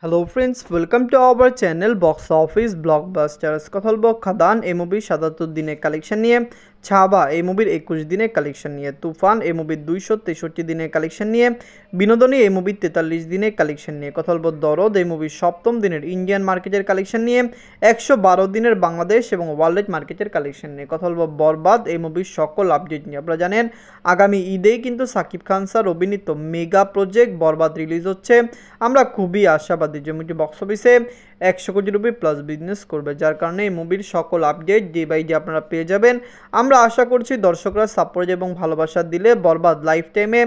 Hello friends, welcome to our channel box office blockbusters. কথা বলবো খাদান এই মুভির ৭৭ দিনের কালেকশন নিয়ে, ছাবা এই মুভির ২১ দিনের কালেকশন নিয়ে, তুফান এই মুভির ২৬৩ দিনের কালেকশন নিয়ে, বিনোদনী এই মুভির ৪৩ দিনের কালেকশন নিয়ে, কথা বলবো দরদ এই মুভির সপ্তম দিনের ইন্ডিয়ান মার্কেটের কালেকশন নিয়ে, ১১২ দিনের বাংলাদেশ এবং ওয়ার্ল্ড মার্কেটের কালেকশন নিয়ে, কথা বলবো বরবাদ এই মুভির সকল আপডেট নিয়ে। আপনারা জানেন আগামী ঈদেই কিন্তু সাকিব খান স্যার অভিনীত মেগা প্রজেক্ট বরবাদ রিলিজ হচ্ছে। আমরা খুবই আশাবাদী যে মুভিটি বক্স অফিসে ১০০ কোটি রুপি প্লাস বিজনেস করবে, যার কারণে এই মুভির সকল আপডেট ডে বাই ডে আপনারা পেয়ে যাবেন। আমরা আশা করছি দর্শকরা সাপোর্ট এবং ভালোবাসা দিলে বরবাদ লাইফ টাইমে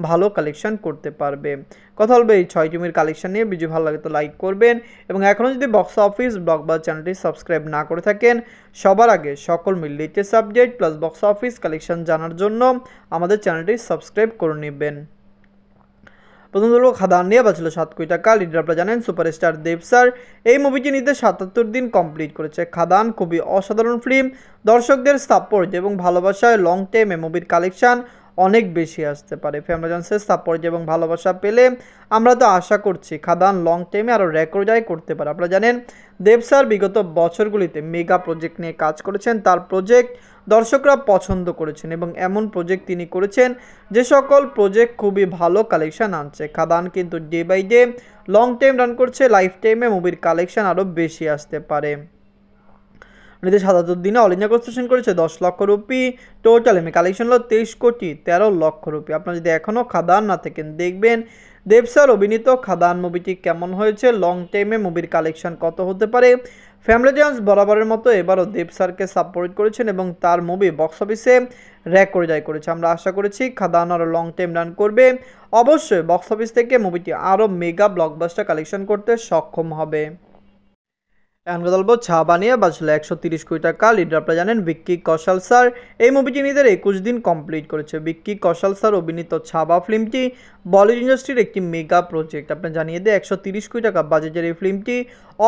ভালো কালেকশন করতে পারবে। কথা বলবে এই ৬ টিমের কালেকশন নিয়ে। ভিডিও ভালো লাগে তো লাইক করবেন এবং এখনও যদি বক্স অফিস ব্লকবাস্টার চ্যানেলটি সাবস্ক্রাইব না করে থাকেন, সবার আগে সকল latest update plus box office collection জানার জন্য আমাদের চ্যানেলটি সাবস্ক্রাইব করে নেবেন। প্রথম হলো খাদান নিয়ে বাঁচল ৭ কোটি টাকা। লিডার আপনারা জানেন সুপারস্টার দেব স্যার এই মুভিটি নিতে ৭৭ দিন কমপ্লিট করেছে। খাদান খুবই অসাধারণ ফিল্ম, দর্শকদের সাপোর্ট এবং ভালোবাসায় লং টাইমে মুভির কালেকশন অনেক বেশি আসতে পারে। ফ্যামিলিজেন্সের সাপোর্ট এবং ভালোবাসা পেলে আমরা তো আশা করছি খাদান লং টাইমে আরও রেকর্ড করতে পারে। আপনারা জানেন দেব স্যার বিগত বছরগুলিতে মেগা প্রজেক্ট নিয়ে কাজ করেছেন, তার প্রজেক্ট দর্শকরা পছন্দ করেছেন এবং এমন প্রজেক্ট তিনি করেছেন যে সকল প্রজেক্ট খুবই ভালো কালেকশন আনছে। খাদান কিন্তু day by day long time run করছে, লাইফ টাইমে মুভির কালেকশন আরও বেশি আসতে পারে। উনিতে ৭৭ দিনে অল ইন্ডিয়া কনস্ট্রাকশন করেছে ১০ লক্ষ রুপি, টোটাল এমনি কালেকশন হলো ২৩ কোটি ১৩ লক্ষ রুপি। আপনারা যদি এখনও খাদান না থাকেন দেখবেন দেব স্যার অভিনীত খাদান মুভিটি কেমন হয়েছে, লং টাইমে মুভির কালেকশন কত হতে পারে। ফ্যামিলিজেন্স বরাবরের মতো এবারও দেব স্যারকে সাপোর্ট করেছেন এবং তার মুভি বক্স অফিসে রেকর্ড করেছে। আমরা আশা করেছি খাদান আরও লং টাইম রান করবে, অবশ্যই বক্স অফিস থেকে মুভিটি আরও মেগা ব্লকবাস্টার কালেকশন করতে সক্ষম হবে। এখন বলবো ছাবা নিয়ে বাঁচল ১৩০ কোটি টাকা। লিডার আপনারা জানেন ভিক্কি কৌশল স্যার এই মুভিটি নিজের ২১ দিন কমপ্লিট করেছে। ভিক্কি কৌশল স্যার অভিনীত ছাবা ফিল্মটি বলিউড ইন্ডাস্ট্রির একটি মেগা প্রজেক্ট। আপনার জানিয়ে দেয় ১৩০ কোটি টাকা বাজেটের এই ফিল্মটি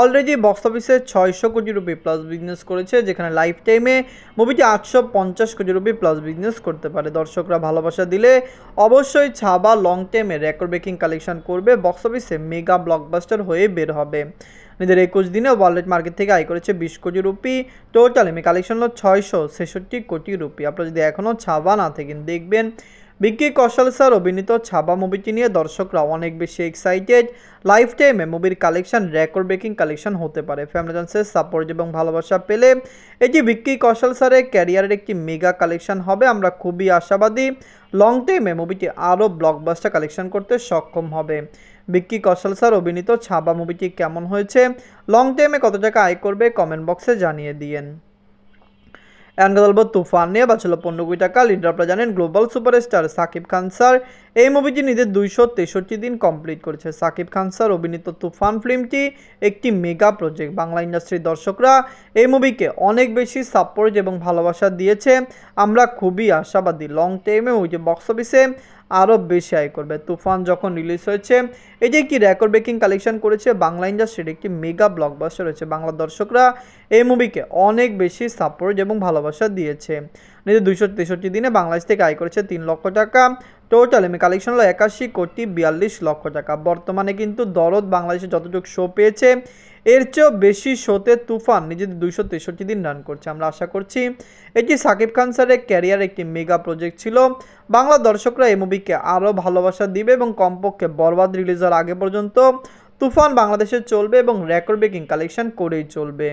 অলরেডি বক্স অফিসে ৬০০ কোটি রুপি প্লাস বিজনেস করেছে, যেখানে লাইফ টাইমে মুভিটি ৮৫০ কোটি রুপি প্লাস বিজনেস করতে পারে। দর্শকরা ভালোবাসা দিলে অবশ্যই ছাবা লং টাইমে রেকর্ড ব্রেকিং কালেকশন করবে, বক্স অফিসে মেগা ব্লকবাস্টার হয়ে বের হবে। নিজের ২১ দিনে ওয়ার্ল্ড মার্কেট থেকে আয় করেছে ২০ কোটি রুপি, টোটাল এমনি কালেকশন হলো ৬৬৬ কোটি রুপি। আপনারা যদি এখনও ছাবা না থাকেন দেখবেন ভিক্কি কৌশল স্যার অভিনীত ছাবা মুভিটি নিয়ে দর্শকরা অনেক বেশি এক্সাইটেড। লাইফ টাইমে মুভির কালেকশন রেকর্ড ব্রেকিং কালেকশন হতে পারে। ফ্যামিলিজেন্সের সাপোর্ট এবং ভালোবাসা পেলে এটি ভিক্কি কৌশল স্যারের ক্যারিয়ারের একটি মেগা কালেকশন হবে। আমরা খুবই আশাবাদী লং টাইমে মুভিটি আরও ব্লকবাস্টার কালেকশন করতে সক্ষম হবে। ভিক্কি কৌশল স্যার অভিনীত ছাবা মুভিটি কেমন হয়েছে, লং টাইমে কত টাকা আয় করবে, কমেন্ট বক্সে জানিয়ে দিয়েন। এখন কথা বলবো তুফান নিয়ে বাঁচল ১৫ কোটি টাকা। লিডার আপনারা জানেন global superstar Shakib Khan sir এই মুভিটি নিজের ২৬৩ দিন কমপ্লিট করেছে। সাকিব খান স্যার অভিনীত তুফান ফিল্মটি একটি মেগা প্রজেক্ট। বাংলা ইন্ডাস্ট্রির দর্শকরা এই মুভিকে অনেক বেশি সাপোর্ট এবং ভালোবাসা দিয়েছে। আমরা খুবই আশাবাদী লং টাইমে মুভিটি বক্স অফিসে আরও বেশি আয় করবে। তুফান যখন রিলিজ হয়েছে এটি একটি রেকর্ড ব্রেকিং কালেকশন করেছে, বাংলা ইন্ডাস্ট্রির একটি মেগা ব্লকবাস্টার রয়েছে। বাংলা দর্শকরা এই মুভিকে অনেক বেশি সাপোর্ট এবং ভালোবাসা দিয়েছে। নিজের ২৬৩ দিনে বাংলাদেশ থেকে আয় করেছে ৩ লক্ষ টাকা, টোটাল এমনি কালেকশন হলো ৮১ কোটি ৪২ লক্ষ টাকা। বর্তমানে কিন্তু দরদ বাংলাদেশে যতটুকু শো পেয়েছে এর চেয়েও বেশি শোতে তুফান নিজেদের ২৬৩ দিন রান করছে। আমরা আশা করছি এটি সাকিব খান স্যারের ক্যারিয়ার একটি মেগা প্রজেক্ট ছিল। বাংলা দর্শকরা এই মুভিকে আরও ভালোবাসা দিবে এবং কমপক্ষে বরবাদ রিলিজ হওয়ার আগে পর্যন্ত তুফান বাংলাদেশে চলবে এবং রেকর্ড ব্রেকিং কালেকশন করেই চলবে।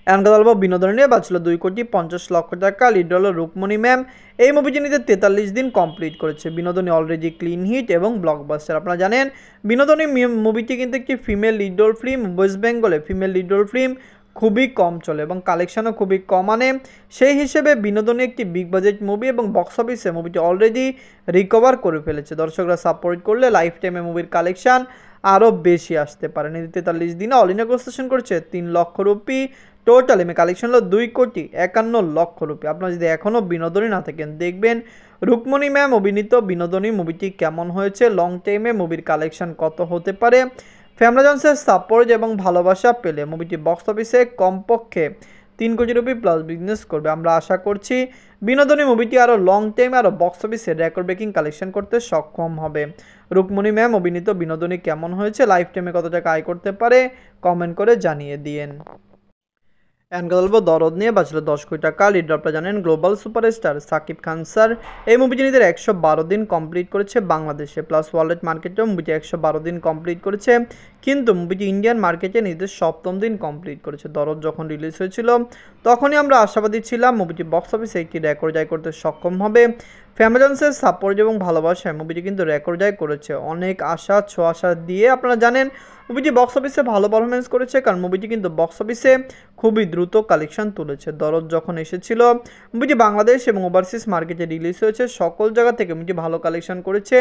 এখন কথা বলবো বিনোদন নিয়ে বাঁচল ২,৫০ লক্ষ টাকা। লিড হলো রুকমণি ম্যাম এই মুভিটি নিতে ৪৩ দিন কমপ্লিট করেছে। বিনোদনী অলরেডি ক্লিন হিট এবং ব্লকবাস্টার। আপনারা জানেন বিনোদনী মুভিটি কিন্তু একটি female lead role film. West বেঙ্গলে ফিমেল লিড রোল ফিল্ম খুবই কম চলে এবং কালেকশনও খুবই কম আনে, সেই হিসেবে বিনোদনী একটি বিগ বাজেট মুভি এবং বক্স অফিসে মুভিটি অলরেডি রিকভার করে ফেলেছে। দর্শকরা সাপোর্ট করলে লাইফ টাইমে মুভির কালেকশন আরও বেশি আসতে পারে। ৪৩ দিনে অল ইন্ডিয়া কনস্ট্রাকশন করেছে ৩ লক্ষ রুপি, টোটাল এমনি কালেকশন হলো ২,৫১ লক্ষ রুপি। আপনারা যদি এখনও বিনোদনী না থাকেন দেখবেন রুকমণি ম্যাম অভিনীত বিনোদনী মুভিটি কেমন হয়েছে, লং টাইমে মুভির কালেকশন কত হতে পারে। ফ্যামিলিজেন্সের সাপোর্ট এবং ভালোবাসা পেলে মুভিটি বক্স অফিসে কমপক্ষে 3 কোটি রুপি প্লাস বিজনেস করবে। আমরা আশা করছি বিনোদনী মুভিটি আরও লং টাইম আরও বক্স অফিসে রেকর্ড ব্রেকিং কালেকশন করতে সক্ষম হবে। রুকমণি ম্যাম অভিনীত বিনোদনী কেমন হয়েছে, লাইফ টাইমে কত টাকা আয় করতে পারে, কমেন্ট করে জানিয়ে দিয়েন। গল্প দরদ নিয়ে বাঁচল 10 কোটি টাকা। লিডার আপনারা জানেন global superstar Shakib Khan sir এই মুভিটি নিজের 112 দিন কমপ্লিট করেছে বাংলাদেশে, প্লাস ওয়ার্ল্ড মার্কেটেও মুভিটি 112 দিন কমপ্লিট করেছে, কিন্তু মুভিটি ইন্ডিয়ান মার্কেটে নিজের 7ম দিন কমপ্লিট করেছে। দরদ যখন রিলিজ হয়েছিল তখনই আমরা আশাবাদী ছিলাম মুভিটি বক্স অফিসে একটি রেকর্ড জয় করতে সক্ষম হবে। ফ্যামিলিয়ান্সের সাপোর্ট এবং ভালোবাসায় মুভিটি কিন্তু রেকর্ড জয় করেছে। অনেক আশা ছোঁয়াশা দিয়ে আপনারা জানেন মুভিটি বক্স অফিসে ভালো পারফরমেন্স করেছে, কারণ মুভিটি কিন্তু বক্স অফিসে খুবই দ্রুত কালেকশন তুলেছে। দরদ যখন এসেছিল মুভিটি বাংলাদেশ এবং ওভারসিজ মার্কেটে রিলিজ হয়েছে, সকল জায়গা থেকে মুভিটি ভালো কালেকশন করেছে।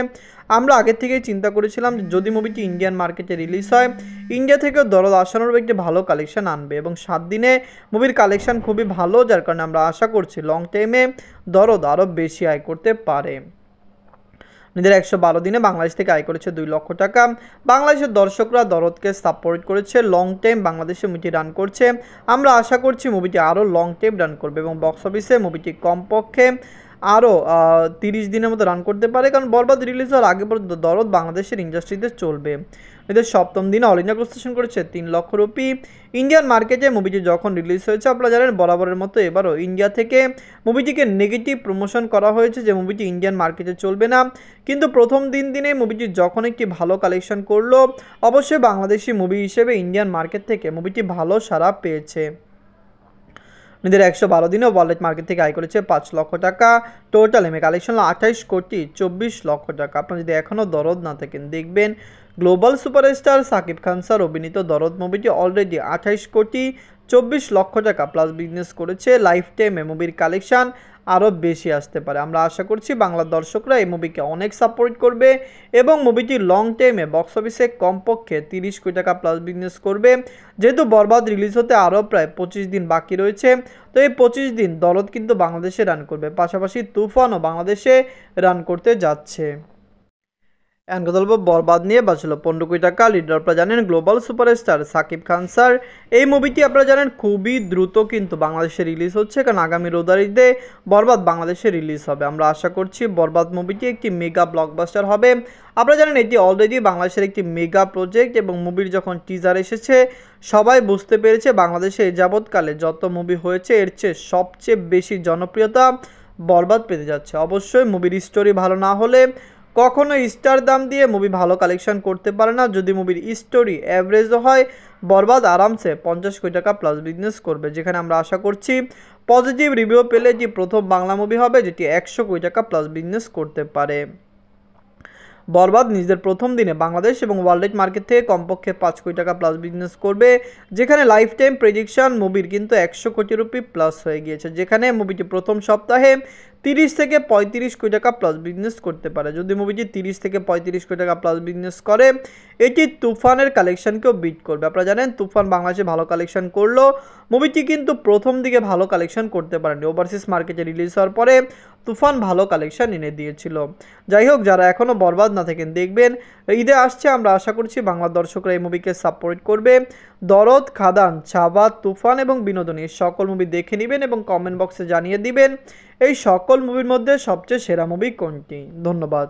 আমরা আগে থেকেই চিন্তা করেছিলাম যে যদি মুভিটি ইন্ডিয়ান মার্কেটে রিলিজ হয় ইন্ডিয়া থেকেও দরদ আসানোর একটি ভালো কালেকশন আনবে, এবং 7 দিনে মুভির কালেকশন খুবই ভালো, যার কারণে আমরা আশা করছি লং টাইমে দরদ আরও বেশি আয় করতে পারে। নিজের 112 দিনে বাংলাদেশ থেকে আয় করেছে 2 লক্ষ টাকা। বাংলাদেশের দর্শকরা দরদকে সাপোর্ট করেছে, লং টাইম বাংলাদেশে মুভিটি রান করছে। আমরা আশা করছি মুভিটি আরও লং টাইম রান করবে এবং বক্স অফিসে মুভিটি কমপক্ষে আরও 30 দিনের মতো রান করতে পারে, কারণ বরবাদ রিলিজ হওয়ার আগে পর্যন্ত দরদ বাংলাদেশের ইন্ডাস্ট্রিতে চলবে। এদের 7ম দিনে অল ইন্ডিয়া প্রস্টেশন করেছে 3 লক্ষ রুপি। ইন্ডিয়ান মার্কেটে মুভিটি যখন রিলিজ হয়েছে আপনারা জানেন বরাবরের মতো এবারও ইন্ডিয়া থেকে মুভিটিকে নেগেটিভ প্রমোশন করা হয়েছে যে মুভিটি ইন্ডিয়ান মার্কেটে চলবে না, কিন্তু প্রথম দিনে মুভিটি যখন একটি ভালো কালেকশন করলো অবশ্যই বাংলাদেশি মুভি হিসেবে ইন্ডিয়ান মার্কেট থেকে মুভিটি ভালো সাড়া পেয়েছে। নিজের 112 দিনে ওয়ার্ল্ড মার্কেট থেকে আয় করেছে 5 লক্ষ টাকা। টোটাল এমএ কালেকশন 28 কোটি 24 লক্ষ টাকা। আপনারা যদি এখনও দরদ না থাকেন দেখবেন global superstar Shakib Khan sir অভিনীত দরদ মুভিটি অলরেডি 28 কোটি 24 লক্ষ টাকা প্লাস বিজনেস করেছে। লাইফ টাইমে মুভির কালেকশন আরও বেশি আসতে পারে। আমরা আশা করছি বাংলার দর্শকরা এই মুভিকে অনেক সাপোর্ট করবে এবং মুভিটি লং টাইমে বক্স অফিসে কমপক্ষে 30 কোটি টাকা প্লাস বিজনেস করবে। যেহেতু বরবাদ রিলিজ হতে আরও প্রায় 25 দিন বাকি রয়েছে, তো এই 25 দিন দরদ কিন্তু বাংলাদেশে রান করবে, পাশাপাশি তুফানও বাংলাদেশে রান করতে যাচ্ছে। গল্প বরবাদ নিয়ে বাঁচল 15 কোটি টাকা। লিডার আপনারা জানেন global superstar Shakib Khan sir এই মুভিটি আপনারা জানেন খুবই দ্রুত কিন্তু বাংলাদেশে রিলিজ হচ্ছে, কারণ আগামী রোজারিতে বরবাদ বাংলাদেশে রিলিজ হবে। আমরা আশা করছি বরবাদ মুভিটি একটি মেগা ব্লকবাস্টার হবে। আপনারা জানেন এটি অলরেডি বাংলাদেশের একটি মেগা প্রজেক্ট, এবং মুভির যখন টিজার এসেছে সবাই বুঝতে পেরেছে বাংলাদেশে এ যাবৎকালে যত মুভি হয়েছে এর চেয়ে সবচেয়ে বেশি জনপ্রিয়তা বরবাদ পেতে যাচ্ছে। অবশ্যই মুভির স্টোরি ভালো না হলে কখনো স্টার দাম দিয়ে মুভি ভালো কালেকশন করতে পারে না। যদি মুভির স্টোরি অ্যাভারেজও হয় বরবাদ আরামসে 50 কোটি টাকা প্লাস বিজনেস করবে, যেখানে আমরা আশা করছি পজিটিভ রিভিউ পেলে এটি প্রথম বাংলা মুভি হবে যেটি 100 কোটি টাকা প্লাস বিজনেস করতে পারে। বরবাদ নিজের প্রথম দিনে বাংলাদেশ এবং ওয়ার্ল্ড মার্কেট থেকে কমপক্ষে 5 কোটি টাকা প্লাস বিজনেস করবে, যেখানে লাইফ টাইম প্রেডিকশন মুভির কিন্তু 100 কোটি রুপি প্লাস হয়ে গিয়েছে, যেখানে মুভিটি প্রথম সপ্তাহে 30 থেকে 35 কোটি টাকা প্লাস বিজনেস করতে পারে। যদি মুভিটি 30 থেকে 35 কোটি টাকা প্লাস বিজনেস করে এটি তুফানের কালেকশনকেও বিট করবে। আপনারা জানেন তুফান বাংলাদেশে ভালো কালেকশন করলো, মুভিটি কিন্তু প্রথম দিকে ভালো কালেকশন করতে পারেনি, ওভারসিজ মার্কেটে রিলিজ হওয়ার পরে তুফান ভালো কালেকশন এনে দিয়েছিল। যাই হোক, যারা এখনও বরবাদ না থাকেন দেখবেন ঈদে আসছে, আমরা আশা করছি বাংলা দর্শকরা এই মুভিকে সাপোর্ট করবে। দরদ, খাদান, ছাবা, তুফান এবং বিনোদনী সকল মুভি দেখে নেবেন এবং কমেন্ট বক্সে জানিয়ে দিবেন এই সকল মুভির মধ্যে সবচেয়ে সেরা মুভি কোনটি। ধন্যবাদ।